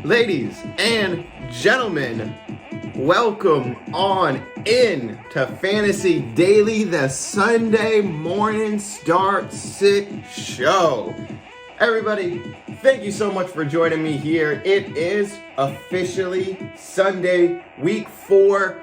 Ladies and gentlemen, welcome on in to Fantasy Daily, the Sunday morning start sit show. Everybody, thank you so much for joining me here. It is officially Sunday, week 4.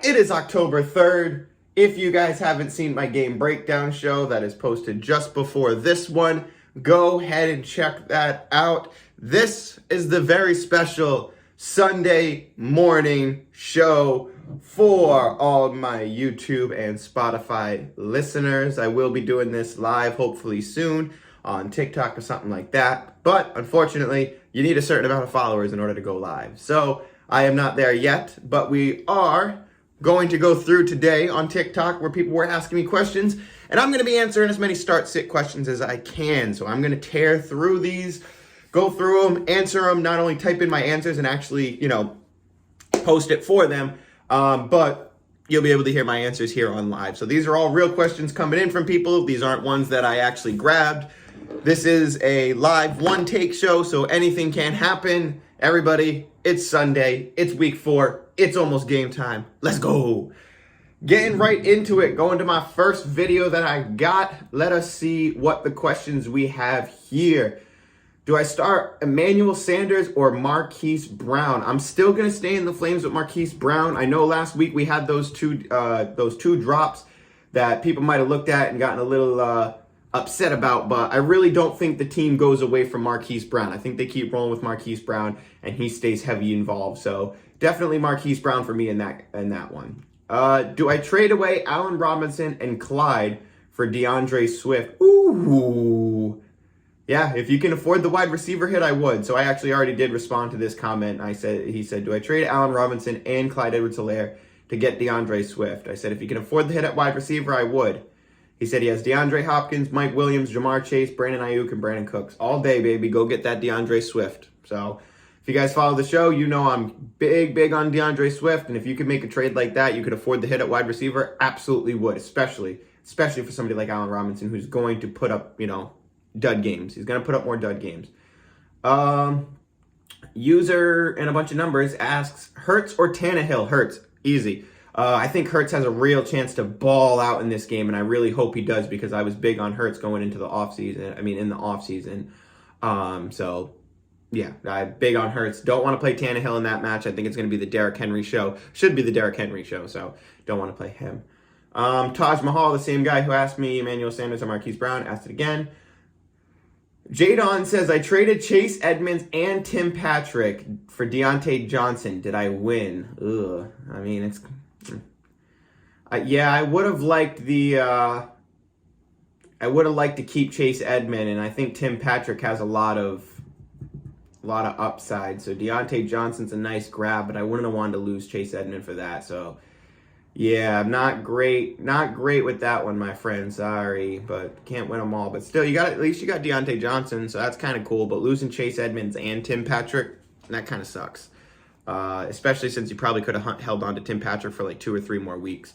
It is October 3rd. If you guys haven't seen my game breakdown show that is posted just before this one, go ahead and check that out. This is the very special Sunday morning show for all my YouTube and Spotify listeners. I will be doing this live hopefully soon on TikTok or something like that. But unfortunately, you need a certain amount of followers in order to go live. So I am not there yet, but we are going to go through today on TikTok where people were asking me questions. And I'm going to be answering as many start-sit questions as I can. So I'm going to tear through these, go through them, answer them, not only type in my answers and actually, post it for them, but you'll be able to hear my answers here on live. So these are all real questions coming in from people. These aren't ones that I actually grabbed. This is a live one-take show, so anything can happen. Everybody, it's Sunday. It's week 4. It's almost game time. Let's go. Getting right into it, going to my first video that I got. Let us see what the questions we have here. Do I start Emmanuel Sanders or Marquise Brown? I'm still going to stay in the flames with Marquise Brown. I know last week we had those two drops that people might have looked at and gotten a little upset about, but I really don't think the team goes away from Marquise Brown. I think they keep rolling with Marquise Brown and he stays heavy involved. So definitely Marquise Brown for me in that one. Do I trade away Allen Robinson and Clyde for Deandre Swift? Ooh. Yeah, if you can afford the wide receiver hit, I would. So I actually already did respond to this comment. He said, do I trade Allen Robinson and Clyde Edwards-Helaire to get Deandre Swift? I said, if you can afford the hit at wide receiver, I would. He said he has DeAndre Hopkins, Mike Williams, Jamar Chase, Brandon Ayuk, and Brandon Cooks. All day, baby. Go get that DeAndre Swift. So if you guys follow the show, you know I'm big on DeAndre Swift. And if you could make a trade like that, you could afford the hit at wide receiver, absolutely would. Especially for somebody like Allen Robinson, who's going to put up, dud games. He's going to put up more dud games. User and a bunch of numbers asks, Hurts or Tannehill? Hurts. Easy. I think Hurts has a real chance to ball out in this game, and I really hope he does because I was big on Hurts going into the offseason. In the offseason. So, yeah, I'm big on Hurts. Don't want to play Tannehill in that match. I think it's going to be the Derrick Henry show. Should be the Derrick Henry show, so don't want to play him. Taj Mahal, the same guy who asked me Emmanuel Sanders or Marquise Brown, asked it again. Jadon says, I traded Chase Edmonds and Tim Patrick for Deontay Johnson. Did I win? Ugh. I mean, it's... yeah, I would have liked to keep Chase Edmonds, and I think Tim Patrick has a lot of upside. So Deontay Johnson's a nice grab, but I wouldn't have wanted to lose Chase Edmonds for that. So yeah, not great with that one, my friend. Sorry, but can't win them all. But still, at least you got Deontay Johnson, so that's kind of cool. But losing Chase Edmonds and Tim Patrick, that kind of sucks. Especially since you probably could have held on to Tim Patrick for like 2 or 3 more weeks.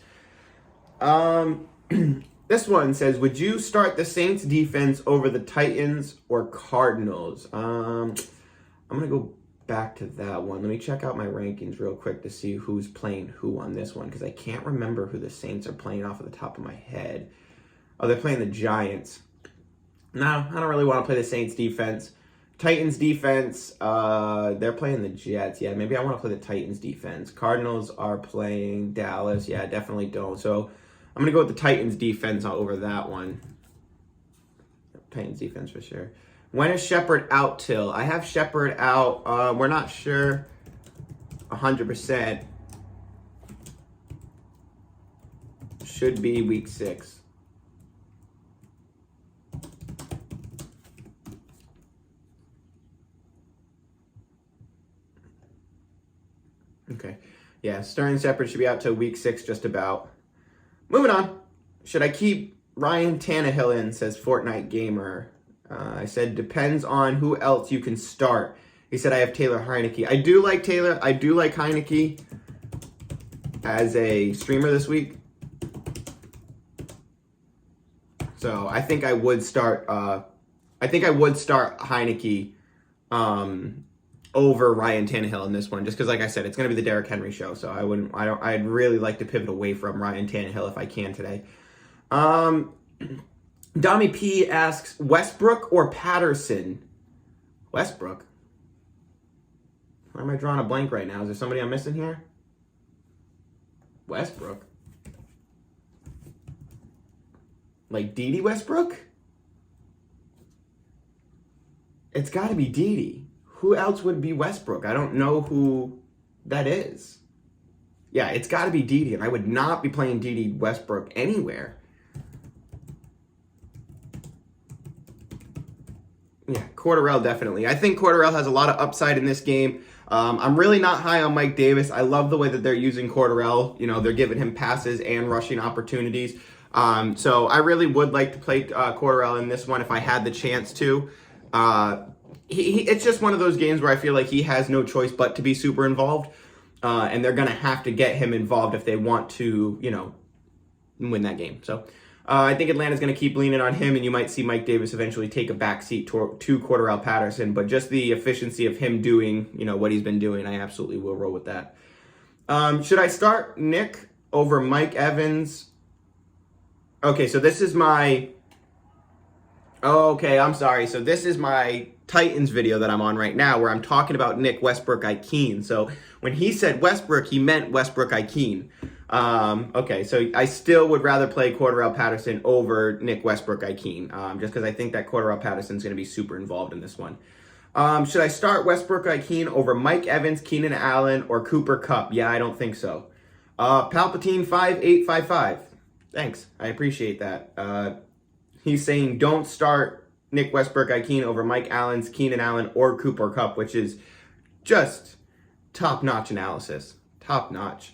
This one says, would you start the Saints defense over the Titans or Cardinals? I'm going to go back to that one. Let me check out my rankings real quick to see who's playing who on this one, because I can't remember who the Saints are playing off of the top of my head. Oh, they're playing the Giants. No, I don't really want to play the Saints defense. Titans defense, they're playing the Jets. Yeah, maybe I want to play the Titans defense. Cardinals are playing Dallas. Yeah, definitely don't. So I'm going to go with the Titans defense over that one. Titans defense for sure. When is Shepard out till? I have Shepard out. We're not sure 100%. Should be week 6. Okay. Yeah, Sterling Shepard should be out till week 6 just about. Moving on. Should I keep Ryan Tannehill in, says Fortnite Gamer. I said, depends on who else you can start. He said, I have Taylor Heineke. I do like Taylor. I do like Heineke as a streamer this week. So I think I would start I think I would start Heineke over Ryan Tannehill in this one, just because, like I said, it's going to be the Derrick Henry show. So I'd really like to pivot away from Ryan Tannehill if I can today. Dami P asks, Westbrook or Patterson? Westbrook? Why am I drawing a blank right now? Is there somebody I'm missing here? Westbrook? Like Dede Westbrook? It's got to be Dede. Who else would be Westbrook? I don't know who that is. Yeah, it's got to be Dede, and I would not be playing Dede Westbrook anywhere. Yeah, Cordarrelle definitely. I think Cordarrelle has a lot of upside in this game. I'm really not high on Mike Davis. I love the way that they're using Cordarrelle. You know, they're giving him passes and rushing opportunities. So I really would like to play Cordarrelle in this one if I had the chance to. It's just one of those games where I feel like he has no choice but to be super involved. And they're going to have to get him involved if they want to, you know, win that game. So I think Atlanta's going to keep leaning on him, and you might see Mike Davis eventually take a backseat to Cordarrelle Patterson. But just the efficiency of him doing, you know, what he's been doing, I absolutely will roll with that. Should I start Nick over Mike Evans? Okay, so this is my... Okay, I'm sorry. So this is my Titans video that I'm on right now where I'm talking about Nick Westbrook-Ikine. So when he said Westbrook, he meant Westbrook-Ikine. Okay, so I still would rather play Cordarrelle Patterson over Nick Westbrook-Ikine, just because I think that Cordarrelle Patterson's going to be super involved in this one. Should I start Westbrook-Ikine over Mike Evans, Keenan Allen, or Cooper Kupp? Yeah, I don't think so. Palpatine 5855. Thanks, I appreciate that. He's saying don't start Nick Westbrook-Ikine over Mike Allen's, Keenan Allen, or Cooper Kupp, which is just top-notch analysis. Top-notch.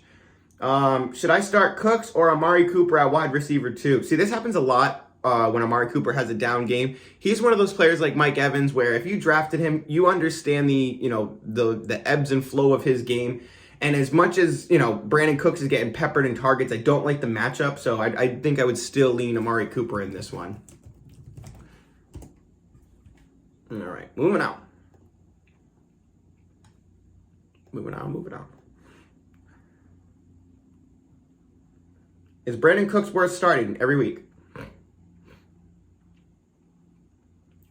Should I start Cooks or Amari Cooper at wide receiver 2? See, this happens a lot when Amari Cooper has a down game. He's one of those players like Mike Evans where if you drafted him, you understand the ebbs and flow of his game. And as much as, you know, Brandon Cooks is getting peppered in targets, I don't like the matchup, so I think I would still lean Amari Cooper in this one. All right, moving on. Moving on. Is Brandon Cooks worth starting every week?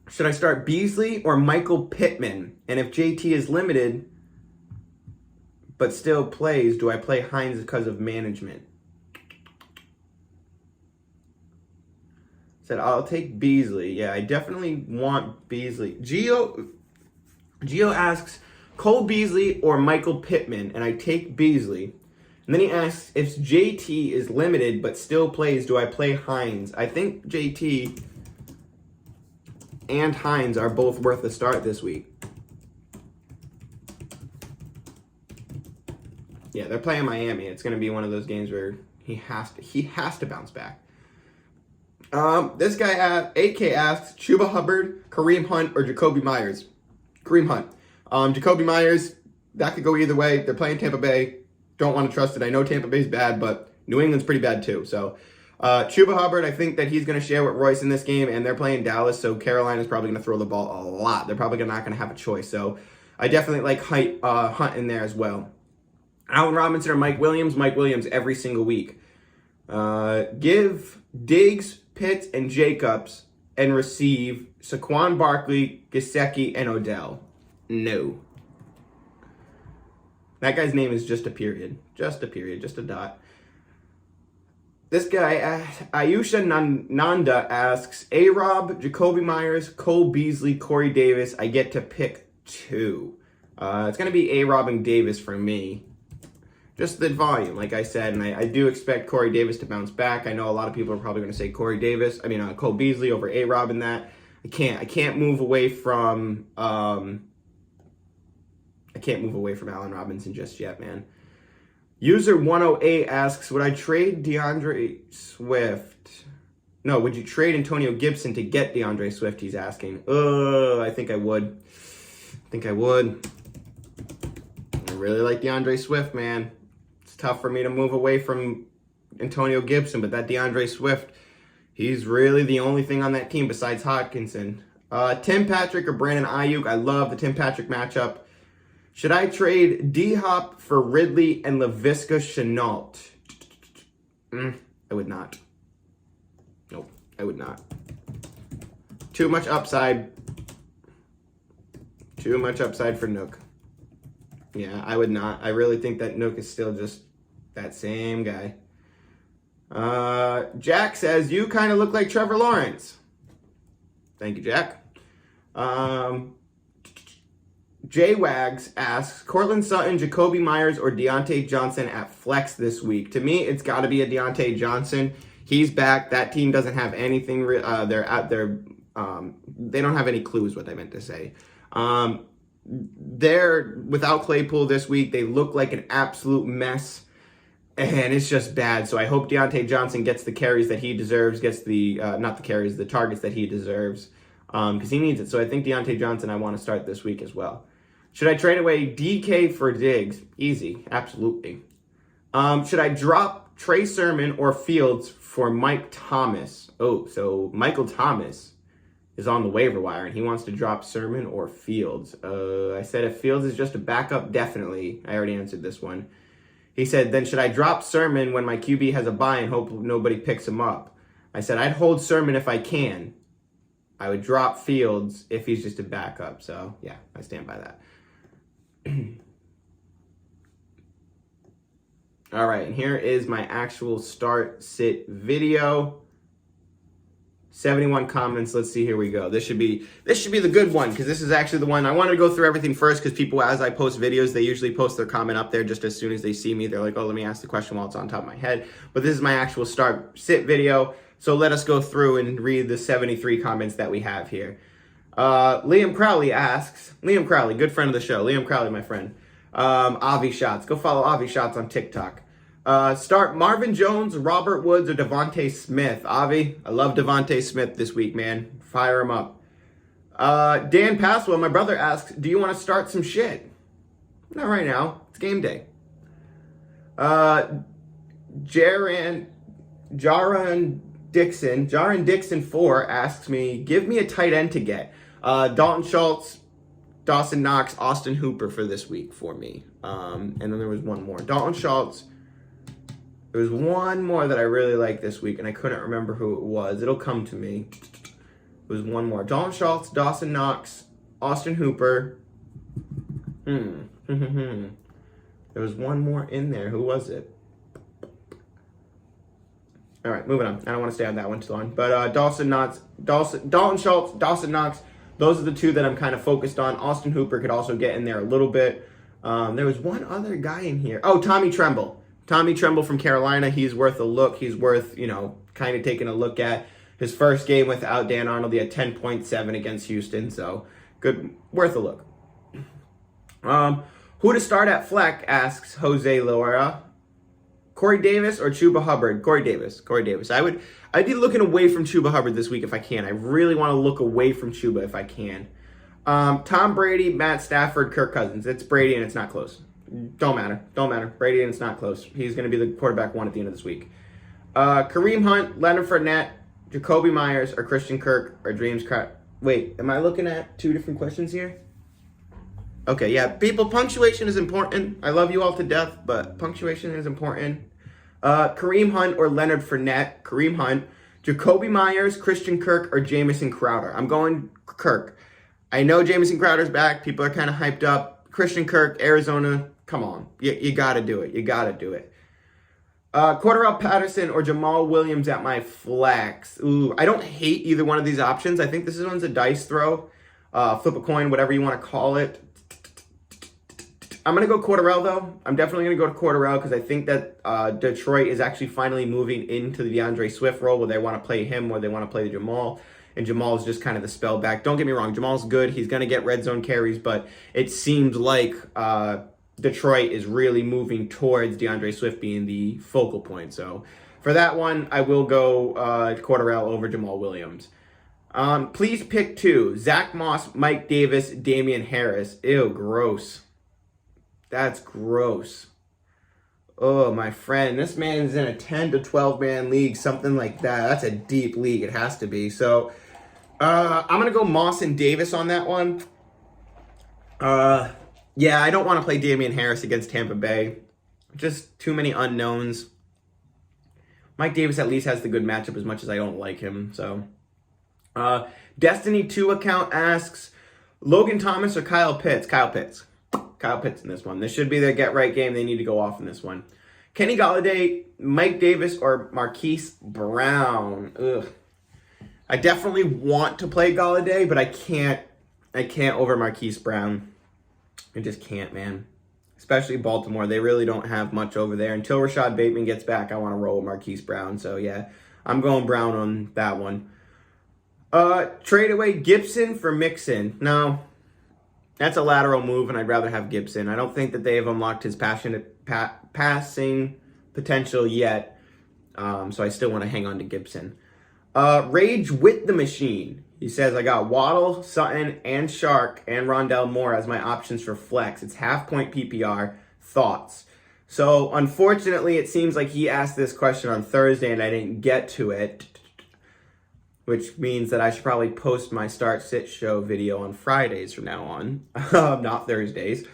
Should I start Beasley or Michael Pittman? And if JT is limited but still plays, do I play Hines because of management? Said I'll take Beasley. Yeah, I definitely want Beasley. Gio asks Cole Beasley or Michael Pittman, and I take Beasley. And then he asks if JT is limited but still plays, do I play Hines? I think JT and Hines are both worth a start this week. Yeah, they're playing Miami. It's going to be one of those games where he has to bounce back. This guy AK asks Chuba Hubbard, Kareem Hunt, or Jacoby Myers. Kareem Hunt. Jacoby Myers, that could go either way. They're playing Tampa Bay. Don't want to trust it. I know Tampa Bay's bad, but New England's pretty bad too. So Chuba Hubbard, I think that he's going to share with Royce in this game, and they're playing Dallas, so Carolina's probably going to throw the ball a lot. They're probably not going to have a choice. So I definitely like Hunt in there as well. Allen Robinson or Mike Williams? Mike Williams every single week. Give Diggs, Pitts, and Jacobs and receive Saquon Barkley, Gesicki, and Odell. No. That guy's name is just a period. Just a period. Just a dot. This guy, Ayusha Nanda, asks, A-Rob, Jacoby Myers, Cole Beasley, Corey Davis. I get to pick 2. It's going to be A-Rob and Davis for me. Just the volume, like I said, and I do expect Corey Davis to bounce back. I know a lot of people are probably going to say Cole Beasley over A-Rob in that. I can't move away from Allen Robinson just yet, man. User 108 asks, would I trade Deandre Swift? No, would you trade Antonio Gibson to get Deandre Swift, he's asking. I think I would. I really like Deandre Swift, man. It's tough for me to move away from Antonio Gibson, but that Deandre Swift, he's really the only thing on that team besides Hodgkinson. Tim Patrick or Brandon Ayuk. I love the Tim Patrick matchup. Should I trade D-Hop for Ridley and Laviska Shenault? I would not. Nope, I would not. Too much upside. Too much upside for Nook. Yeah, I would not. I really think that Nook is still just that same guy. Jack says, you kind of look like Trevor Lawrence. Thank you, Jack. J-Wags asks, Cortland Sutton, Jacoby Myers, or Deontay Johnson at flex this week? To me, it's got to be a Deontay Johnson. He's back. That team doesn't have anything. They're out there. They don't have any clues what I meant to say. They're without Claypool this week. They look like an absolute mess, and it's just bad. So I hope Deontay Johnson gets the carries that he deserves, gets the not the carries, the targets that he deserves, because he needs it. So I think Deontay Johnson I want to start this week as well. Should I trade away DK for Diggs? Easy, absolutely. Should I drop Trey Sermon or Fields for Mike Thomas? Oh, so Michael Thomas is on the waiver wire, and he wants to drop Sermon or Fields. I said if Fields is just a backup, definitely. I already answered this one. He said, then should I drop Sermon when my QB has a bye and hope nobody picks him up? I said, I'd hold Sermon if I can. I would drop Fields if he's just a backup. So, yeah, I stand by that. All right, and here is my actual start-sit video. 71 comments. Let's see. Here we go. This should be the good one, because this is actually the one I wanted to go through everything first, because people, as I post videos, they usually post their comment up there just as soon as they see me. They're like, oh, let me ask the question while it's on top of my head. But this is my actual start-sit video. So let us go through and read the 73 comments that we have here. Liam Crowley asks, Liam Crowley, good friend of the show. Liam Crowley, my friend. Avi Shots. Go follow Avi Shots on TikTok. Start Marvin Jones, Robert Woods, or Devonte Smith. Avi, I love Devonte Smith this week, man. Fire him up. Dan Passwell, my brother, asks, do you want to start some shit? Not right now. It's game day. Jaron Dixon 4 asks me, give me a tight end to get. Dalton Schultz, Dawson Knox, Austin Hooper for this week for me. And then there was one more. Dalton Schultz. There was one more that I really liked this week, and I couldn't remember who it was. It'll come to me. It was one more. Dalton Schultz, Dawson Knox, Austin Hooper. There was one more in there. Who was it? All right, moving on. I don't want to stay on that one too long. But Dalton Schultz, Dawson Knox, those are the two that I'm kind of focused on. Austin Hooper could also get in there a little bit. There was one other guy in here. Oh, Tommy Tremble. Tommy Tremble from Carolina. He's worth a look. He's worth, kind of taking a look at. His first game without Dan Arnold, he had 10.7 against Houston. So, good, worth a look. Who to start at Fleck, asks Jose Loera. Corey Davis or Chuba Hubbard? Corey Davis. I'd be looking away from Chuba Hubbard this week if I can. I really want to look away from Chuba if I can. Tom Brady, Matt Stafford, Kirk Cousins. It's Brady and it's not close. Don't matter. Brady and it's not close. He's going to be the quarterback one at the end of this week. Kareem Hunt, Leonard Fournette, Jacoby Myers, or Christian Kirk, or James Crowder. Wait, am I looking at two different questions here? Okay, yeah. People, punctuation is important. I love you all to death, but punctuation is important. Kareem Hunt or Leonard Fournette. Kareem Hunt. Jacoby Myers, Christian Kirk, or Jamison Crowder. I'm going Kirk. I know Jamison Crowder's back. People are kind of hyped up. Christian Kirk, Arizona. Come on. You got to do it. Cordarrelle Patterson or Jamal Williams at my flex. Ooh, I don't hate either one of these options. I think this one's a dice throw. Flip a coin, whatever you want to call it. I'm going to go Cordarrelle, though. I'm definitely going to go to Cordarrelle because I think that Detroit is actually finally moving into the DeAndre Swift role where they want to play him or they want to play Jamal. And Jamal is just kind of the spell back. Don't get me wrong. Jamal's good. He's going to get red zone carries, but it seems like Detroit is really moving towards DeAndre Swift being the focal point. So for that one, I will go Cordarrelle over Jamal Williams. Please pick two. Zach Moss, Mike Davis, Damian Harris. Ew, gross. That's gross. Oh, my friend. This man is in a 10 to 12 man league, something like that. That's a deep league. It has to be. So I'm going to go Moss and Davis on that one. Yeah, I don't want to play Damian Harris against Tampa Bay. Just too many unknowns. Mike Davis at least has the good matchup as much as I don't like him. So, Destiny 2 account asks, Logan Thomas or Kyle Pitts? Kyle Pitts. Kyle Pitts in this one. This should be their get-right game. They need to go off in this one. Kenny Golladay, Mike Davis, or Marquise Brown? Ugh. I definitely want to play Golladay, but I can't over Marquise Brown. I just can't, man. Especially Baltimore. They really don't have much over there. Until Rashad Bateman gets back, I want to roll with Marquise Brown. So, yeah, I'm going Brown on that one. Trade away Gibson for Mixon. No, that's a lateral move, and I'd rather have Gibson. I don't think that they have unlocked his passing potential yet, so I still want to hang on to Gibson. Rage with the Machine. He says, I got Waddle, Sutton, and Shark, and Rondell Moore as my options for flex. It's half-point PPR. Thoughts? So, unfortunately, it seems like he asked this question on Thursday, and I didn't get to it, which means that I should probably post my start-sit show video on Fridays from now on, not Thursdays.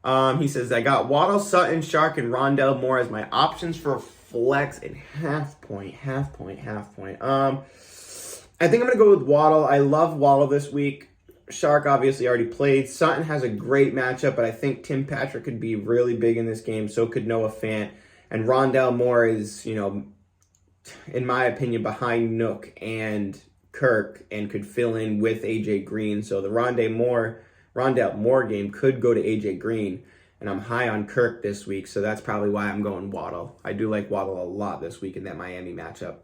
He says, I got Waddle, Sutton, Shark, and Rondell Moore as my options for flex and half-point. I think I'm going to go with Waddle. I love Waddle this week. Shark obviously already played. Sutton has a great matchup, but I think Tim Patrick could be really big in this game. So could Noah Fant. And Rondell Moore is, in my opinion, behind Nook and Kirk and could fill in with A.J. Green. So the Rondell Moore game could go to A.J. Green. And I'm high on Kirk this week, so that's probably why I'm going Waddle. I do like Waddle a lot this week in that Miami matchup.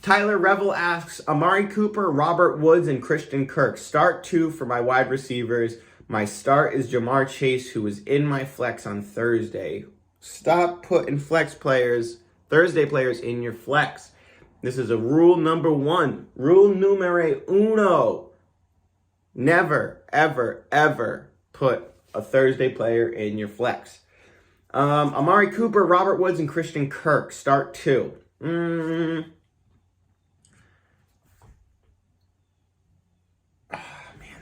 Tyler Revel asks, Amari Cooper, Robert Woods, and Christian Kirk. Start 2 for my wide receivers. My start is Jamar Chase, who was in my flex on Thursday. Stop putting Thursday players in your flex. This is a rule number 1. Rule numero uno. Never, ever, ever put a Thursday player in your flex. Amari Cooper, Robert Woods, and Christian Kirk. Start 2.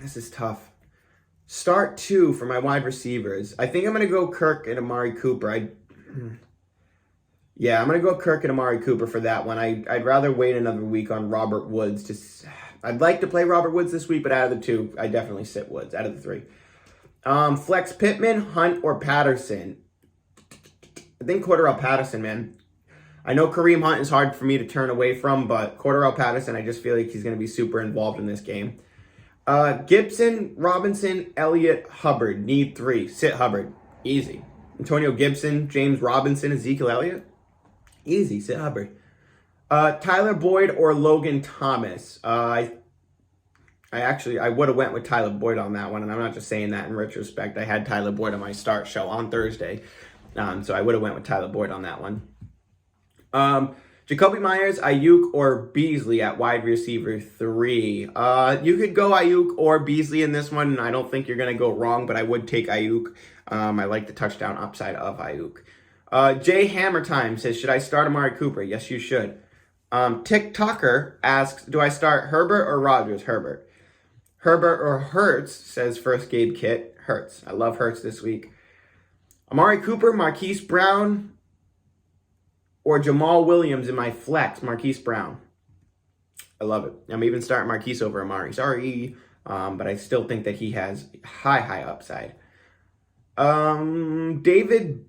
This is tough. Start 2 for my wide receivers. I think I'm going to go Kirk and Amari Cooper. I'm going to go Kirk and Amari Cooper for that one. I'd rather wait another week on Robert Woods. I'd like to play Robert Woods this week, but out of the 2, I definitely sit Woods out of the 3. Flex Pittman, Hunt, or Patterson. I think Cordarrelle Patterson, man. I know Kareem Hunt is hard for me to turn away from, but Cordarrelle Patterson, I just feel like he's going to be super involved in this game. Gibson, Robinson, Elliott, Hubbard. Need 3. Sit Hubbard. Easy. Antonio Gibson, James Robinson, Ezekiel Elliott. Easy. Sit Hubbard. Tyler Boyd or Logan Thomas. I would have went with Tyler Boyd on that one, and I'm not just saying that in retrospect. I had Tyler Boyd on my start show on Thursday, so I would have went with Tyler Boyd on that one. Jacoby Myers, Ayuk, or Beasley at wide receiver 3. You could go Ayuk or Beasley in this one, and I don't think you're going to go wrong, but I would take Ayuk. I like the touchdown upside of Ayuk. Jay Hammertime says, should I start Amari Cooper? Yes, you should. TikToker asks, do I start Herbert or Rodgers? Herbert. Herbert or Hurts, says First Gabe Kit. Hurts. I love Hurts this week. Amari Cooper, Marquise Brown, or Jamal Williams in my flex. Marquise Brown. I love it. I'm even starting Marquise over Amari. Sorry. But I still think that he has high upside. David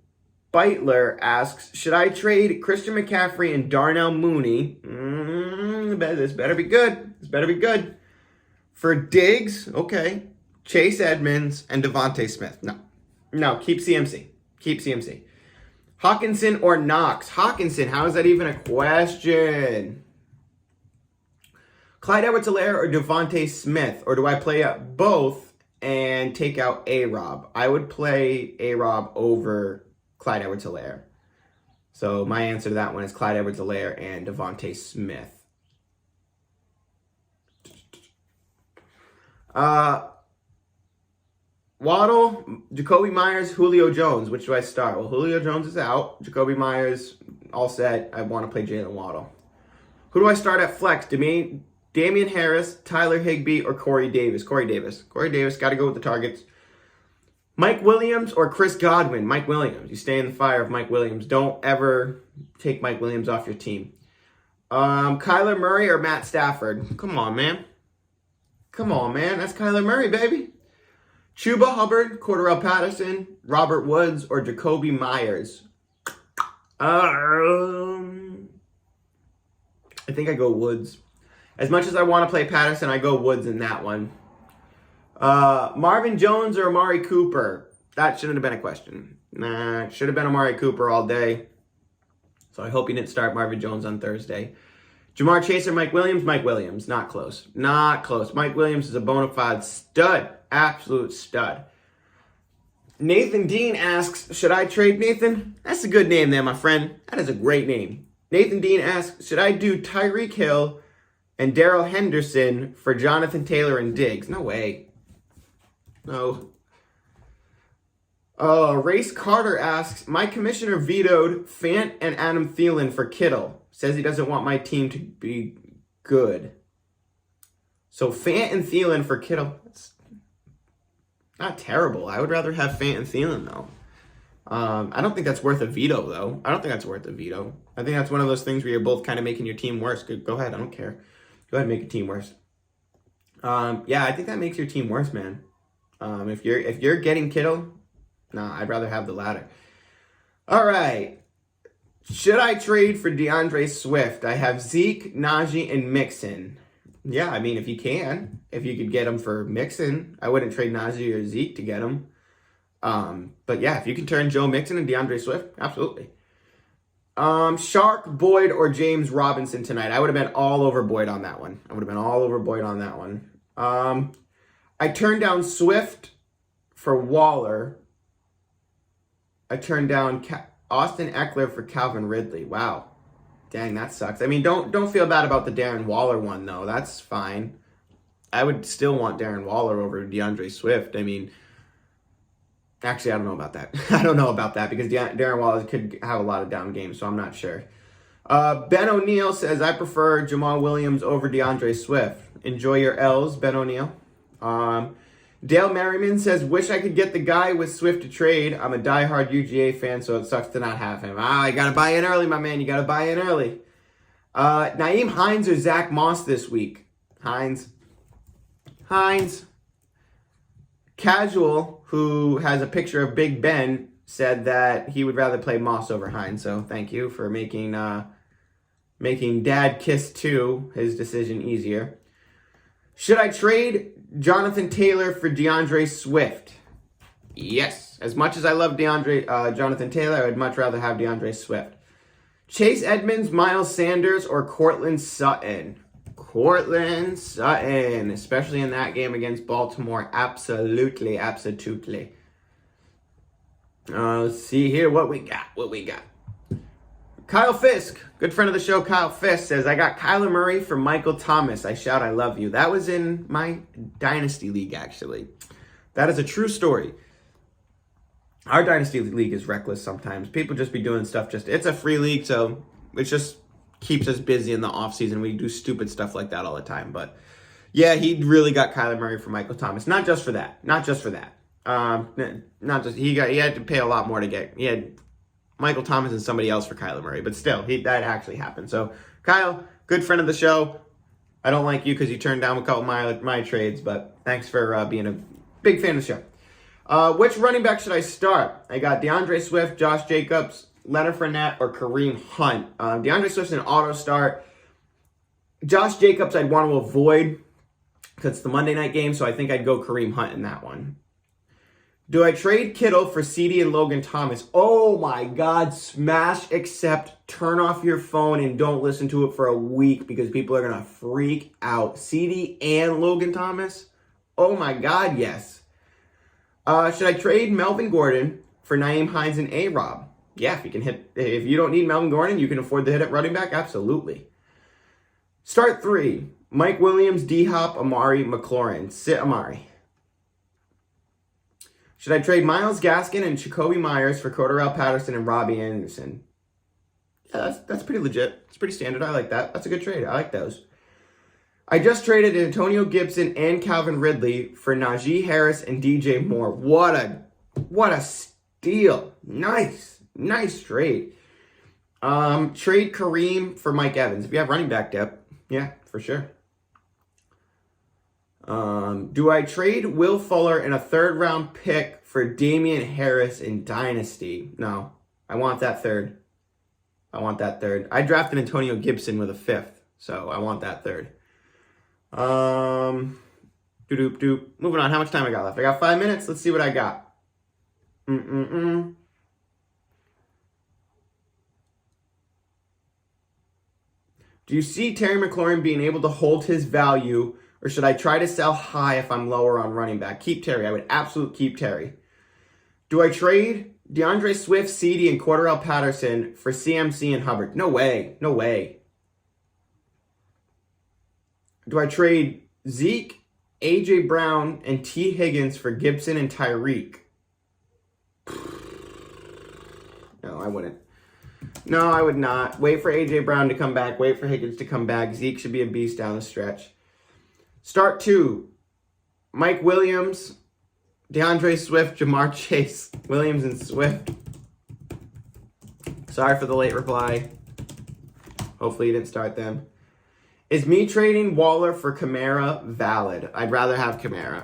Beitler asks, should I trade Christian McCaffrey and Darnell Mooney? This better be good. This better be good. For Diggs, okay. Chase Edmonds and Devonte Smith. No, keep CMC. Keep CMC. Hawkinson or Knox? Hawkinson, how is that even a question? Clyde Edwards-Helaire or Devonte Smith? Or do I play up both and take out A-Rob? I would play A-Rob over Clyde Edwards-Helaire. So my answer to that one is Clyde Edwards-Helaire and Devonte Smith. Waddle, Jacoby Myers, Julio Jones. Which do I start? Well, Julio Jones is out. Jacoby Myers, all set. I want to play Jalen Waddle. Who do I start at flex? Damian Harris, Tyler Higbee, or Corey Davis? Corey Davis. Corey Davis, got to go with the targets. Mike Williams or Chris Godwin? Mike Williams. You stay in the fire of Mike Williams. Don't ever take Mike Williams off your team. Kyler Murray or Matt Stafford? Come on, man. Come on, man. That's Kyler Murray, baby. Chuba Hubbard, Cordarrelle Patterson, Robert Woods, or Jacoby Myers? I think I go Woods. As much as I want to play Patterson, I go Woods in that one. Marvin Jones or Amari Cooper? That shouldn't have been a question. Nah, it should have been Amari Cooper all day. So I hope he didn't start Marvin Jones on Thursday. Jamar Chase or Mike Williams? Mike Williams. Not close. Not close. Mike Williams is a bona fide stud. Absolute stud. Nathan Dean asks, should I trade Nathan? That's a good name there, my friend. That is a great name. Nathan Dean asks, should I do Tyreek Hill and Darrell Henderson for Jonathan Taylor and Diggs? No way. No. Race Carter asks, my commissioner vetoed Fant and Adam Thielen for Kittle. Says he doesn't want my team to be good. So Fant and Thielen for Kittle. That's not terrible. I would rather have Fant and Thielen, though. I don't think that's worth a veto, though. I don't think that's worth a veto. I think that's one of those things where you're both kind of making your team worse. Go ahead. I don't care. Go ahead and make a team worse. Yeah, I think that makes your team worse, man. If you're getting Kittle, nah, I'd rather have the latter. All right. Should I trade for Deandre Swift? I have Zeke, Najee, and Mixon. Yeah, I mean, if you can. If you could get him for Mixon, I wouldn't trade Najee or Zeke to get him. But yeah, if you can turn Joe Mixon and Deandre Swift, absolutely. Shark, Boyd, or James Robinson tonight? I would have been all over Boyd on that one. I turned down Swift for Waller. I turned down Austin Eckler for Calvin Ridley. Wow. Dang, that sucks. I mean, don't feel bad about the Darren Waller one, though. That's fine. I would still want Darren Waller over DeAndre Swift. I mean, actually, I don't know about that. I don't know about that because Darren Waller could have a lot of down games, so I'm not sure. Ben O'Neill says, I prefer Jamal Williams over DeAndre Swift. Enjoy your L's, Ben O'Neill. Dale Merriman says, wish I could get the guy with Swift to trade. I'm a diehard UGA fan, so it sucks to not have him. You got to buy in early, my man. You got to buy in early. Nyheim Hines or Zach Moss this week? Hines. Casual, who has a picture of Big Ben, said that he would rather play Moss over Hines. So thank you for making Dad Kiss 2 his decision easier. Should I trade Jonathan Taylor for DeAndre Swift? Yes. As much as I love Jonathan Taylor, I would much rather have DeAndre Swift. Chase Edmonds, Miles Sanders, or Cortland Sutton? Cortland Sutton, especially in that game against Baltimore. Absolutely. Let's see here what we got. Kyle Fisk, good friend of the show, Kyle Fisk, says, I got Kyler Murray for Michael Thomas. I shout, I love you. That was in my Dynasty League, actually. That is a true story. Our Dynasty League is reckless sometimes. People just be doing stuff it's a free league, so it just keeps us busy in the offseason. We do stupid stuff like that all the time. But yeah, he really got Kyler Murray for Michael Thomas. Not just for that. He had to pay a lot more to get. He had Michael Thomas and somebody else for Kyler Murray, but still, that actually happened. So, Kyle, good friend of the show. I don't like you because you turned down a couple of my trades, but thanks for being a big fan of the show. Which running back should I start? I got DeAndre Swift, Josh Jacobs, Leonard Fournette, or Kareem Hunt. DeAndre Swift's an auto start. Josh Jacobs I'd want to avoid because it's the Monday night game, so I think I'd go Kareem Hunt in that one. Do I trade Kittle for CD and Logan Thomas? Oh my God, smash accept, turn off your phone and don't listen to it for a week because people are going to freak out. CD and Logan Thomas? Oh my God, yes. Should I trade Melvin Gordon for Nyheim Hines and A-Rob? Yeah, if you don't need Melvin Gordon, you can afford to hit at running back, absolutely. Start 3, Mike Williams, D-Hop, Amari, McLaurin. Sit Amari. Should I trade Myles Gaskin and Jacoby Myers for Cordarrelle Patterson and Robbie Anderson? Yeah, that's pretty legit. It's pretty standard. I like that. That's a good trade. I like those. I just traded Antonio Gibson and Calvin Ridley for Najee Harris and DJ Moore. What a steal. Nice trade. Trade Kareem for Mike Evans. If you have running back depth, yeah, for sure. Do I trade Will Fuller and a 3rd round pick for Damian Harris in Dynasty? No. I want that third. I drafted Antonio Gibson with a 5th, so I want that 3rd. Moving on. How much time I got left? I got 5 minutes. Let's see what I got. Do you see Terry McLaurin being able to hold his value, or should I try to sell high if I'm lower on running back? Keep Terry. I would absolutely keep Terry. Do I trade Deandre Swift, CeeDee, and Cordarrelle Patterson for CMC and Hubbard? No way. Do I trade Zeke, A.J. Brown, and T. Higgins for Gibson and Tyreek? No, I wouldn't. No, I would not. Wait for A.J. Brown to come back. Wait for Higgins to come back. Zeke should be a beast down the stretch. Start 2. Mike Williams, DeAndre Swift, Jamar Chase. Williams and Swift. Sorry for the late reply. Hopefully you didn't start them. Is me trading Waller for Kamara valid? I'd rather have Kamara.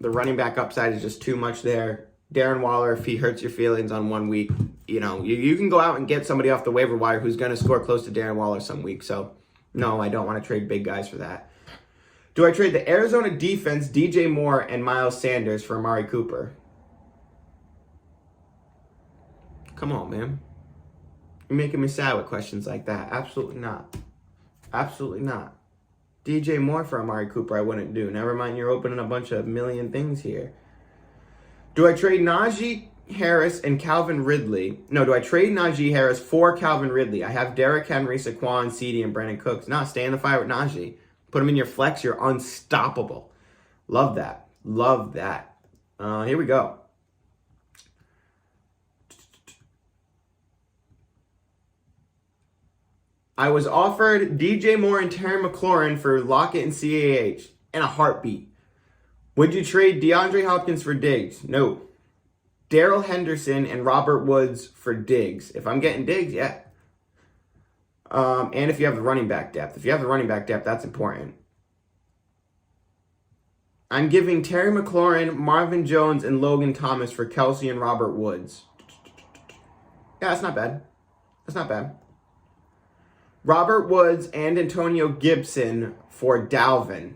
The running back upside is just too much there. Darren Waller, if he hurts your feelings on 1 week, you can go out and get somebody off the waiver wire who's going to score close to Darren Waller some week. So, no, I don't want to trade big guys for that. Do I trade the Arizona defense, DJ Moore, and Miles Sanders for Amari Cooper? Come on, man. You're making me sad with questions like that. Absolutely not. Absolutely not. DJ Moore for Amari Cooper I wouldn't do. Never mind, you're opening a bunch of million things here. Do I trade Najee Harris and Calvin Ridley? No, do I trade Najee Harris for Calvin Ridley? I have Derrick Henry, Saquon, CeeDee, and Brandon Cooks. No, stay in the fire with Najee. Put him in your flex. You're unstoppable. Love that. Here we go. I was offered DJ Moore and Terry McLaurin for Lockett and CAH in a heartbeat. Would you trade DeAndre Hopkins for Diggs? No. Darrell Henderson and Robert Woods for Diggs. If I'm getting Diggs, yeah. And if you have the running back depth. If you have the running back depth, that's important. I'm giving Terry McLaurin, Marvin Jones, and Logan Thomas for Kelsey and Robert Woods. Yeah, that's not bad. Robert Woods and Antonio Gibson for Dalvin.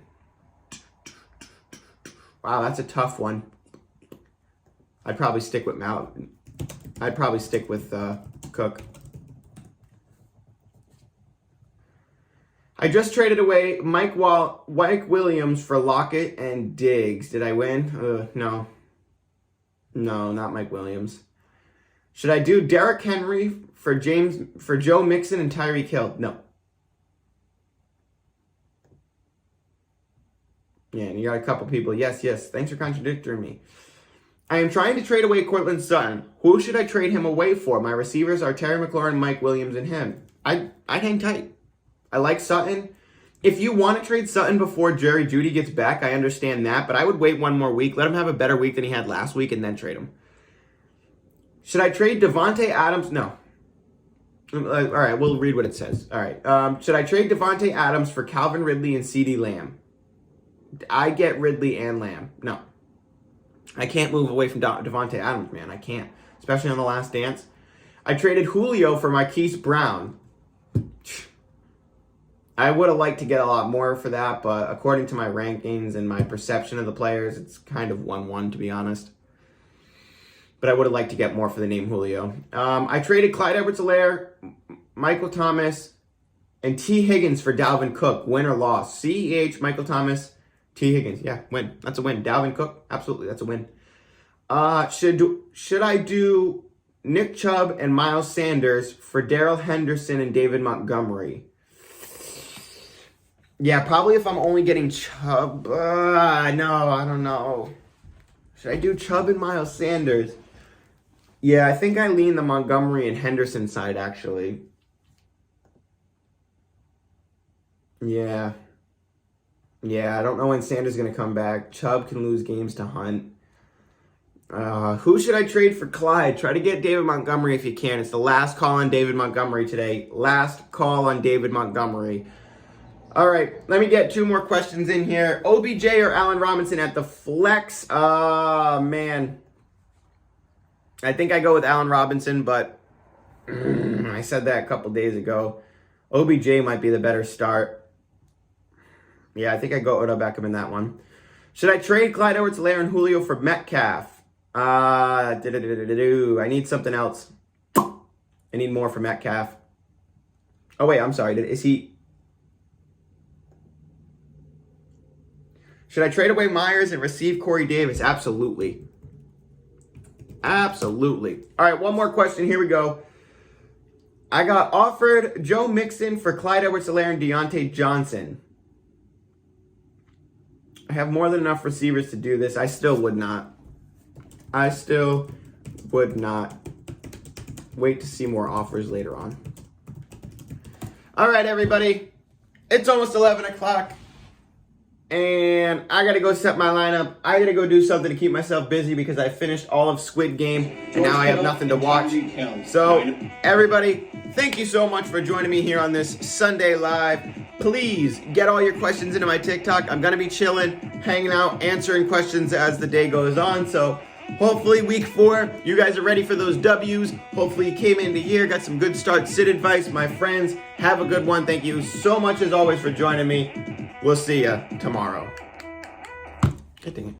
Wow, that's a tough one. I'd probably stick with Cook. I just traded away Mike Williams for Lockett and Diggs. Did I win? No. No, not Mike Williams. Should I do Derrick Henry for Joe Mixon and Tyreek Hill? No. Yeah, and you got a couple people. Yes. Thanks for contradicting me. I am trying to trade away Courtland Sutton. Who should I trade him away for? My receivers are Terry McLaurin, Mike Williams, and him. I'd hang tight. I like Sutton. If you want to trade Sutton before Jerry Jeudy gets back, I understand that, but I would wait one more week. Let him have a better week than he had last week and then trade him. Should I trade Devonte Adams? No. All right, we'll read what it says. All right. Should I trade Devonte Adams for Calvin Ridley and CeeDee Lamb? I get Ridley and Lamb. No. I can't move away from Devonte Adams, man. I can't. Especially on the Last Dance. I traded Julio for Marquise Brown. I would have liked to get a lot more for that, but according to my rankings and my perception of the players, it's kind of 1-1, to be honest. But I would have liked to get more for the name Julio. I traded Clyde Edwards-Helaire, Michael Thomas, and T. Higgins for Dalvin Cook. Win or loss? CEH, Michael Thomas, T. Higgins. Yeah, win. That's a win. Dalvin Cook, absolutely, that's a win. Should I do Nick Chubb and Miles Sanders for Darrell Henderson and David Montgomery? Yeah, probably if I'm only getting Chubb. No, I don't know. Should I do Chubb and Miles Sanders? Yeah, I think I lean the Montgomery and Henderson side, actually. Yeah. Yeah, I don't know when Sanders going to come back. Chubb can lose games to Hunt. Who should I trade for Clyde? Try to get David Montgomery if you can. It's the last call on David Montgomery today. Last call on David Montgomery. All right, let me get 2 more questions in here. OBJ or Allen Robinson at the flex? Man. I think I go with Allen Robinson, but I said that a couple days ago. OBJ might be the better start. Yeah, I think I go Odell Beckham in that one. Should I trade Clyde Edwards-Helaire and Julio for Metcalf? I need something else. I need more for Metcalf. Oh, wait, I'm sorry. Is he... Should I trade away Myers and receive Corey Davis? Absolutely. Absolutely. All right, one more question. Here we go. I got offered Joe Mixon for Clyde Edwards-Helaire and Deontay Johnson. I have more than enough receivers to do this. I still would not. Wait to see more offers later on. All right, everybody. It's almost 11 o'clock. And I got to go set my lineup. I got to go do something to keep myself busy because I finished all of Squid Game. And now I have nothing to watch. So, everybody, thank you so much for joining me here on this Sunday Live. Please get all your questions into my TikTok. I'm going to be chilling, hanging out, answering questions as the day goes on. So, hopefully week 4, you guys are ready for those W's. Hopefully you came into here, got some good start sit advice. My friends, have a good one. Thank you so much as always for joining me. We'll see you tomorrow. Good thing.